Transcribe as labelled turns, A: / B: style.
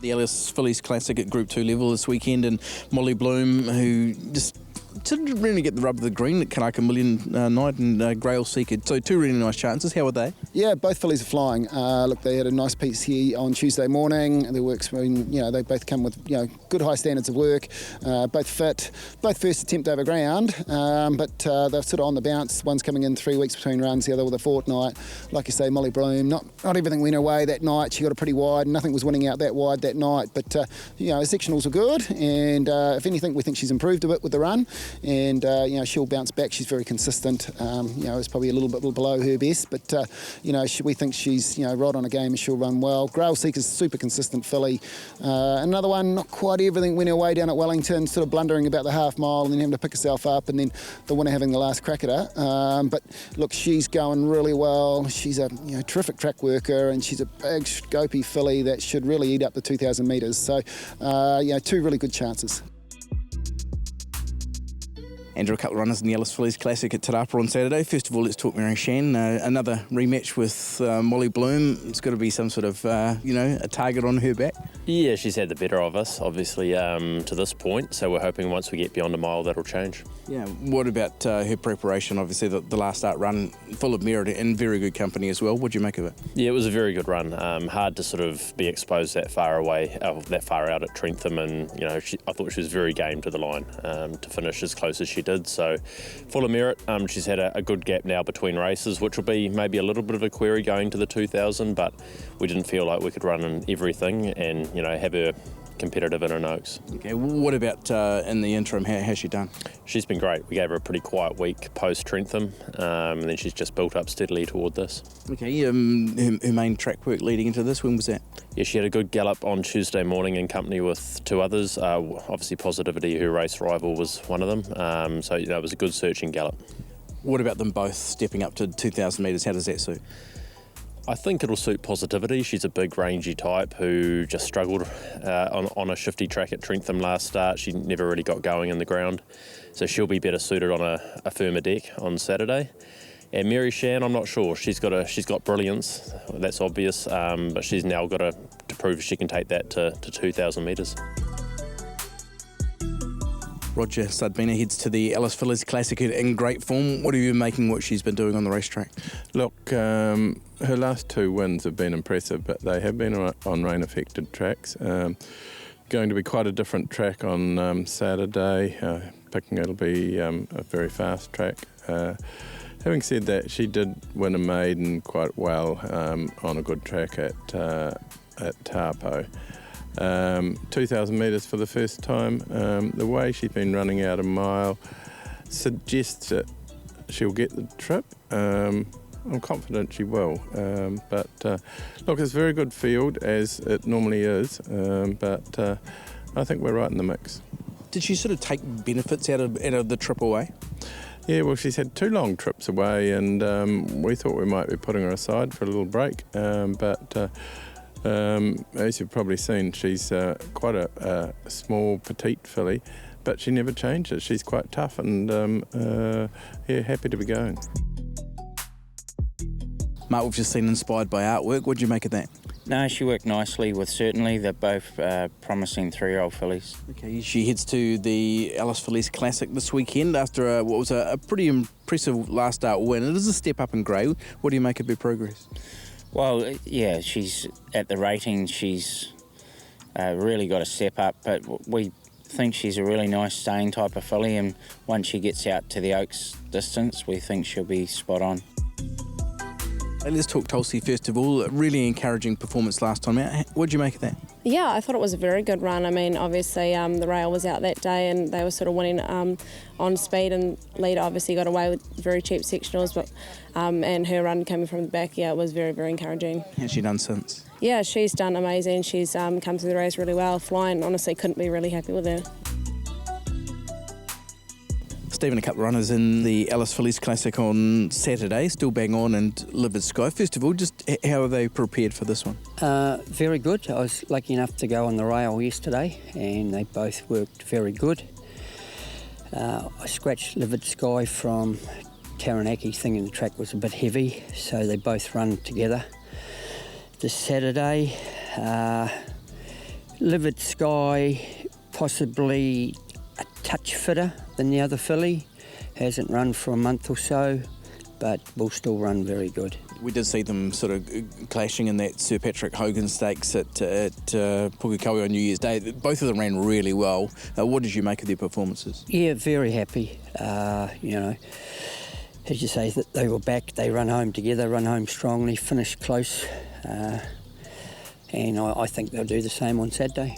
A: The Ellis Fillies Classic at Group 2 level this weekend, and Molly Bloom, who just didn't really get the rub of the green at Kanaka Million night, and Grail Seeker. So two really nice chances. How were they?
B: Yeah, both fillies are flying. Look, they had a nice piece here on Tuesday morning. Their work's been, they both come with, good high standards of work, both fit, both first attempt over ground, but they're sort of on the bounce. One's coming in 3 weeks between runs, the other with a fortnight. Like you say, Molly Bloom, not everything went her way that night. She got it pretty wide. Nothing was winning out that wide that night, but, her sectionals were good, and if anything, we think she's improved a bit with the run, and, she'll bounce back. She's very consistent. It's probably a little bit below her best, but, we think she's, right on a game and she'll run well. Grail Seeker's super consistent filly. Another one, not quite everything went her way down at Wellington, sort of blundering about the half mile and then having to pick herself up, and then the winner having the last crack at her. But look, she's going really well. She's a terrific track worker, and she's a big scopy filly that should really eat up the 2,000 metres. So, two really good chances.
A: Andrew, a couple of runners in the Ellis Fillies Classic at Te Rapa on Saturday. First of all, let's talk Mary Shan. Another rematch with Molly Bloom. It's got to be some sort of, a target on her back.
C: Yeah, she's had the better of us, obviously, to this point. So we're hoping once we get beyond a mile, that'll change.
A: Yeah. What about her preparation? Obviously, the last start run, full of merit and very good company as well. What do you make of it?
C: Yeah, it was a very good run. Hard to sort of be exposed that far away, that far out at Trentham, and I thought she was very game to the line to finish as close as she did. So full of merit. She's had a good gap now between races, which will be maybe a little bit of a query going to the 2,000, but we didn't feel like we could run in everything and have her competitive in her Oaks.
A: Okay, what about in the interim? How has she done?
C: She's been great. We gave her a pretty quiet week post Trentham, and then she's just built up steadily toward this.
A: Okay, her main track work leading into this, when was that?
C: Yeah, she had a good gallop on Tuesday morning in company with two others. Obviously Positivity, her race rival, was one of them. So it was a good searching gallop. What
A: about them both stepping up to 2,000 metres? How does that suit?
C: I think it'll suit Positivity. She's a big, rangy type who just struggled on a shifty track at Trentham last start. She never really got going in the ground, so she'll be better suited on a firmer deck on Saturday. And Mary Shan, I'm not sure. She's got brilliance, that's obvious, but she's now got to prove she can take that to 2,000 metres.
A: Roger Sudbina heads to the Ellis Fillies Classic in great form. What are you making what she's been doing on the racetrack?
D: Look, her last two wins have been impressive, but they have been on rain-affected tracks. Going to be quite a different track on Saturday. Picking it'll be a very fast track. Having said that, she did win a maiden quite well on a good track at Taupo. 2,000 metres for the first time. The way she's been running out a mile suggests that she'll get the trip. I'm confident she will. But look, it's a very good field, as it normally is, but I think we're right in the mix.
A: Did she sort of take benefits out of the trip away?
D: Yeah, well, she's had 2 long trips away, and we thought we might be putting her aside for a little break, but as you've probably seen, she's quite a small, petite filly, but she never changes. She's quite tough, and happy to be going.
A: Mark, we've just seen Inspired by Artwork. What do you make of that?
E: No, she worked nicely with Certainly. They're both promising 3-year-old fillies.
A: Okay, she heads to the Ellis Fillies Classic this weekend after what was a pretty impressive last start win. It is a step up in grey. What do you make of her progress?
E: Well, yeah, she's at the rating. She's really got a step up, but we think she's a really nice staying type of filly, and once she gets out to the Oaks distance, we think she'll be spot on.
A: Let's talk Tulsi first of all. A really encouraging performance last time out. What did you make of that?
F: Yeah, I thought it was a very good run. I mean, obviously the rail was out that day and they were sort of winning on speed, and leader obviously got away with very cheap sectionals, but and her run coming from the back, yeah, it was very, very encouraging.
A: How's she done since?
F: Yeah, she's done amazing. She's come through the race really well. Flying, honestly, couldn't be really happy with her.
A: Stephen, a couple of runners in the Ellis Fillies Classic on Saturday, still bang on and Livid Sky. First of all, just how are they prepared for this one?
G: Very good. I was lucky enough to go on the rail yesterday and they both worked very good. I scratched Livid Sky from Taranaki, thinking the track was a bit heavy, so they both run together. This Saturday, Livid Sky, possibly a touch fitter than the other filly. Hasn't run for a month or so, but will still run very good.
A: We did see them sort of clashing in that Sir Patrick Hogan Stakes at Pukekohe on New Year's Day. Both of them ran really well. What did you make of their performances?
G: Yeah, very happy. You know, as you say, that they were back. They run home together, run home strongly, finished close, and I think they'll do the same on Saturday.